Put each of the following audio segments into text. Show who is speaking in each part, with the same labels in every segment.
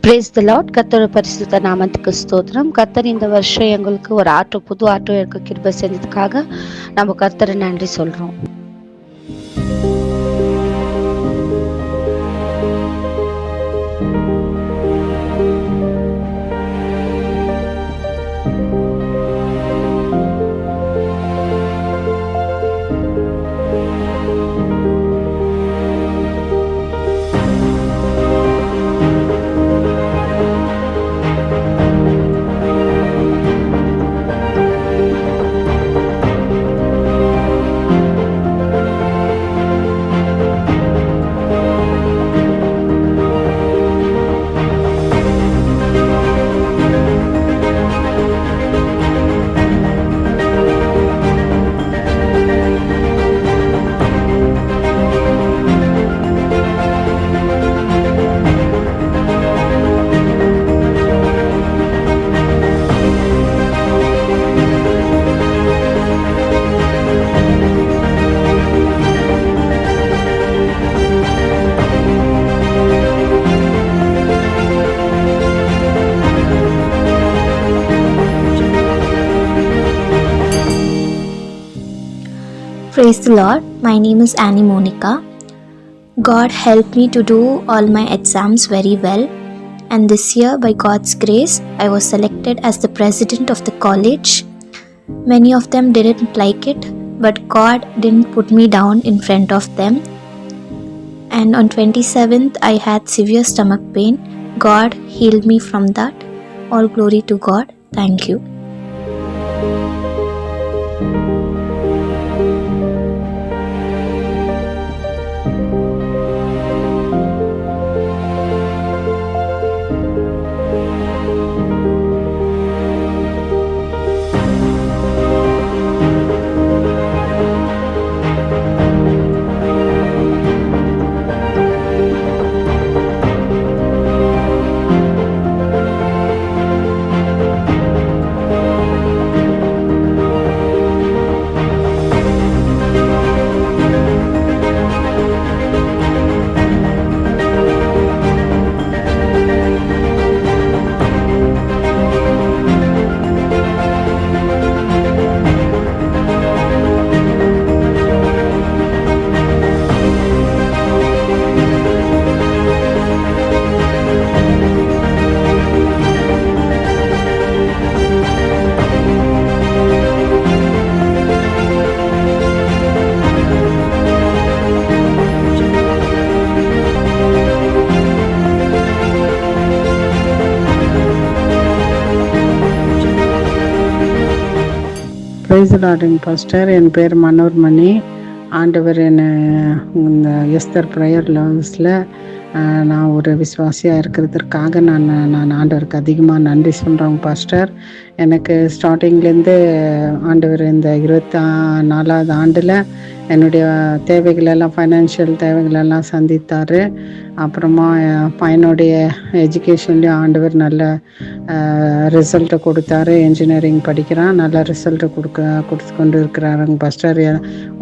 Speaker 1: Praise the Lord. கர்த்தரோட பரிசுத்த நாமத்துக்கு ஸ்தோத்திரம். கர்த்தர் இந்த வருஷம் எங்களுக்கு ஒரு புது ஆட்டோ எடுக்க கிருபை செஞ்சதுக்காக நம்ம கர்த்தரை நன்றி சொல்றோம்.
Speaker 2: Praise the Lord. My name is Annie Monica. God helped me to do all my exams very well, and this year, by God's grace, I was selected as the president of the college. Many of them didn't like it, but God didn't put me down in front of them. And on 27th, I had severe stomach pain. God healed me from that. All glory to God. Thank you.
Speaker 3: Praise the lord pastor. என் பேர் மனோர்மணி. ஆண்டவர் என்னை இந்த Esther prayer லவ்ஸில் நான் ஒரு விசுவாசியாக இருக்கிறதுக்காக நான் ஆண்டவருக்கு அதிகமாக நன்றி சொல்கிறேன் பாஸ்டர். எனக்கு ஸ்டார்டிங்லேருந்து ஆண்டவர் இந்த 24வது ஆண்டில் என்னுடைய தேவைகளெல்லாம், ஃபைனான்ஷியல் தேவைகளெல்லாம் சந்தித்தார். அப்புறமா என் பையனுடைய எஜுகேஷன்லேயும் ஆண்டவர் நல்ல ரிசல்ட்டை கொடுத்தாரு. இன்ஜினியரிங் படிக்கிறான், நல்ல ரிசல்ட்டை கொடுத்து கொண்டு இருக்கிறாருங்க பாஸ்டர்.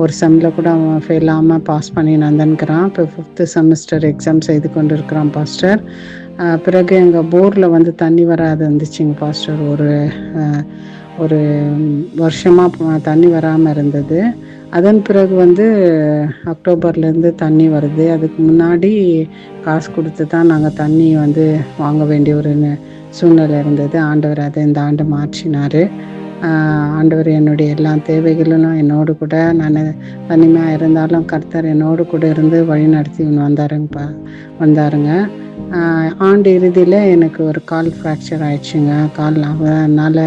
Speaker 3: ஒரு செம்மில் கூட அவன் ஃபெயில் ஆகாமல் பாஸ் பண்ணி நந்தன்கிறான். இப்போ 5th செமஸ்டர் எக்ஸாம் செய்து கொண்டு இருக்கிறான் பாஸ்டர். பிறகு எங்கள் போரில் வந்து தண்ணி வராது இருந்துச்சுங்க பாஸ்டர். ஒரு வருஷமாக தண்ணி வராமல் இருந்தது. அதன் பிறகு வந்து அக்டோபர்லேருந்து தண்ணி வருது. அதுக்கு முன்னாடி காசு கொடுத்து தான் நாங்கள் தண்ணி வந்து வாங்க வேண்டிய ஒரு சூழ்நிலை இருந்தது. ஆண்டவர் அதை இந்த ஆண்டு மாற்றினார். ஆண்டவர் என்னுடைய எல்லா தேவைகளும் என்னோடு கூட, நான் தனிமையாக இருந்தாலும் கர்த்தர் என்னோடு கூட இருந்து வழி நடத்தி வந்தாருங்க. ஆண்டு இறுதியில் எனக்கு ஒரு கால் ஃப்ராக்சர் ஆயிடுச்சுங்க. அதனால்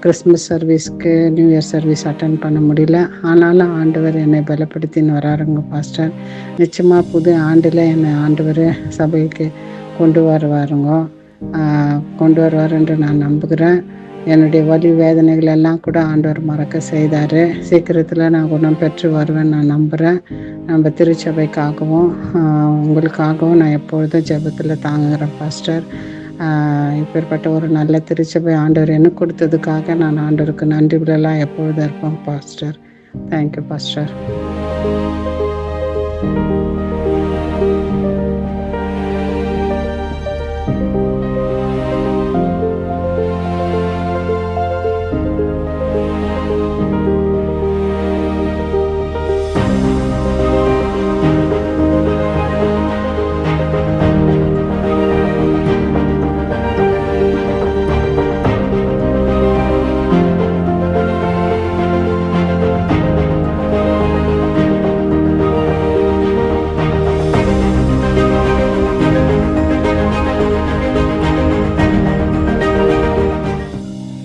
Speaker 3: கிறிஸ்மஸ் சர்வீஸ்க்கு, நியூ இயர் சர்வீஸ் அட்டன் பண்ண முடியல. ஆனாலும் ஆண்டவர் என்னை பலப்படுத்தின்னு வராருங்க பாஸ்டர். நிச்சயமாக புது ஆண்டில் என்னை ஆண்டவர் சபைக்கு கொண்டு வருவார் என்று நான் நம்புகிறேன். என்னுடைய வலி வேதனைகள் எல்லாம் கூட ஆண்டவர் மறக்க செய்தார். சீக்கிரத்தில் நான் குணம் பெற்று வருவேன் நான் நம்புகிறேன். நம்ம திருச்சபைக்காகவும் உங்களுக்காகவும் நான் எப்பொழுதும் ஜெபத்தில் தாங்குகிறேன் பாஸ்டர். இப்பேற்பட்ட ஒரு நல்ல திருச்சபை ஆண்டவர் எனக்கு கொடுத்ததுக்காக நான் ஆண்டவருக்கு நன்றிகளெல்லாம் எப்பொழுதும் இருப்பேன் pastor. Thank you pastor.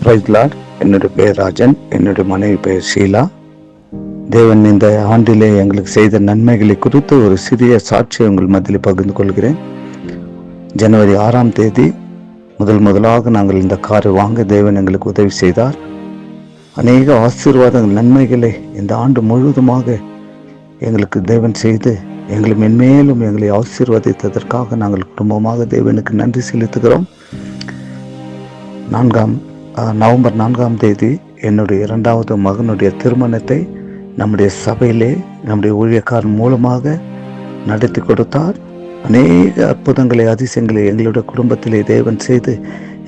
Speaker 4: Praise lord. என்னுடைய பெயர் ராஜன், என்னுடைய மனைவி பெயர் ஷீலா. தேவன் இந்த ஆண்டிலே எங்களுக்கு செய்த நன்மைகளை குறித்து ஒரு சிறிய சாட்சியை உங்கள் மத்தியில் பகிர்ந்து கொள்கிறேன். ஜனவரி 6ஆம் தேதி முதலாக நாங்கள் இந்த காரை வாங்க தேவன் எங்களுக்கு உதவி செய்தார். அநேக ஆசீர்வாதங்கள் நன்மைகளை இந்த ஆண்டு முழுவதுமாக எங்களுக்கு தேவன் செய்து எங்களை மென்மேலும் எங்களை ஆசீர்வதித்ததற்காக நாங்கள் குடும்பமாக தேவனுக்கு நன்றி செலுத்துகிறோம். நவம்பர் 4ஆம் தேதி என்னுடைய 2வது மகனுடைய திருமணத்தை நம்முடைய சபையிலே நம்முடைய ஊழியக்காரன் மூலமாக நடத்தி கொடுத்தார். அநேக அற்புதங்களை அதிசயங்களை எங்களுடைய குடும்பத்திலே தேவன் செய்து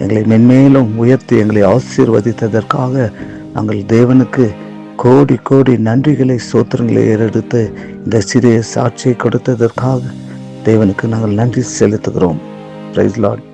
Speaker 4: எங்களை மென்மேலும் உயர்த்தி எங்களை ஆசீர்வதித்ததற்காக நாங்கள் தேவனுக்கு கோடி கோடி நன்றிகளை சோத்திரங்களை ஏறெடுத்து இந்த சிறிய சாட்சியை கொடுத்ததற்காக தேவனுக்கு நாங்கள் நன்றி செலுத்துகிறோம். Praise lord.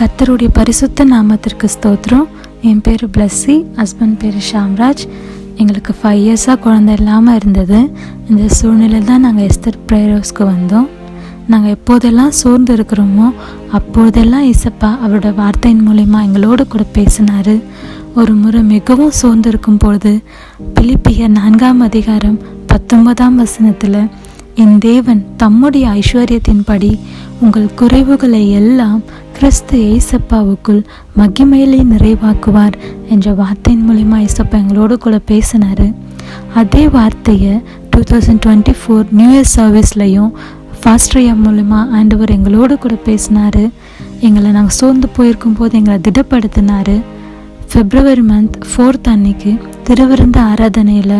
Speaker 5: கர்த்தருடைய பரிசுத்த நாமத்திற்கு ஸ்தோத்திரம். என் பேர் பிளஸ்ஸி, ஹஸ்பண்ட் பேர் ஷாம்ராஜ். எங்களுக்கு 5 இயர்ஸாக குழந்தை இல்லாமல் இருந்தது. இந்த சூழ்நிலையில் தான் நாங்கள் எஸ்தர் ப்ரேயர் ஹவுஸ்க்கு வந்தோம். நாங்கள் எப்போதெல்லாம் சோர்ந்து இருக்கிறோமோ அப்போதெல்லாம் இசப்பா அவரோட வார்த்தையின் மூலமா எங்களோடு கூட பேசினார். ஒரு முறை மிகவும் சோர்ந்து இருக்கும் பொழுது பிலிப்பியர் 4ஆம் அதிகாரம் 19ஆம் வசனத்தில், என் தேவன் தம்முடைய ஐஸ்வர்யத்தின்படி உங்கள் குறைவுகளை எல்லாம் கிறிஸ்து ஏசப்பாவுக்குள் மகிமையிலே நிறைவாக்குவார் என்ற வார்த்தையின் மூலமா ஏசப்பா எங்களோடு கூட பேசினார். அதே வார்த்தையை 2024 நியூ இயர் சர்வீஸ்லையும் ஃபாஸ்ட்ரியா மூலமா ஆண்டவர் எங்களோடு கூட பேசினார். எங்களை நாங்கள் சோர்ந்து போயிருக்கும் போது எங்களை திடப்படுத்தினார். February month 4th அன்னைக்கு திருவிருந்த ஆராதனையில்,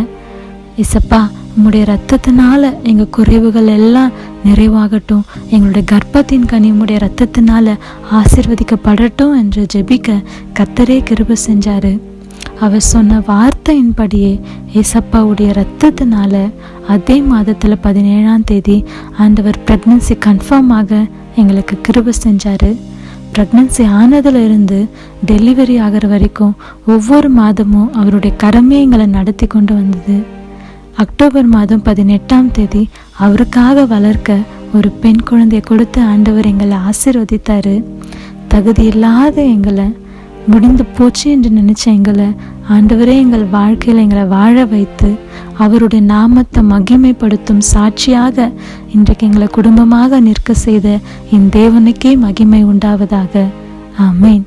Speaker 5: இசப்பா உம்முடைய இரத்தத்தினால எங்கள் குறைவுகள் எல்லாம் நிறைவாகட்டும், எங்களுடைய கர்ப்பத்தின் கனி உம்முடைய இரத்தத்தினால ஆசீர்வதிக்கப்படட்டும் என்று ஜெபிக்க கர்த்தரே கிருபை செஞ்சார். அவர் சொன்ன வார்த்தையின்படியே ஏசப்பாவுடைய இரத்தத்தினால அதே மாதத்தில் 17ஆம் தேதி ஆண்டவர் ப்ரெக்னன்சி கன்ஃபார்ம் ஆக எங்களுக்கு கிருபை செஞ்சார். ப்ரெக்னன்சி ஆனதிலிருந்து டெலிவரி ஆகிற வரைக்கும் ஒவ்வொரு மாதமும் அவருடைய கரமே எங்களை நடத்தி கொண்டு வந்தது. அக்டோபர் மாதம் 18ஆம் தேதி அவருக்காக வளர்க்க ஒரு பெண் குழந்தையை கொடுத்து ஆண்டவர் எங்களை ஆசீர்வதித்தார். தகுதி இல்லாத எங்களை, முடிந்து போச்சு என்று நினைச்ச எங்களை ஆண்டவரே எங்கள் வாழ்க்கையில் எங்களை வாழ வைத்து அவருடைய நாமத்தை மகிமைப்படுத்தும் சாட்சியாக இன்றைக்கு எங்களை குடும்பமாக நிற்க செய்த என் தேவனுக்கே மகிமை உண்டாவதாக. ஆமேன்.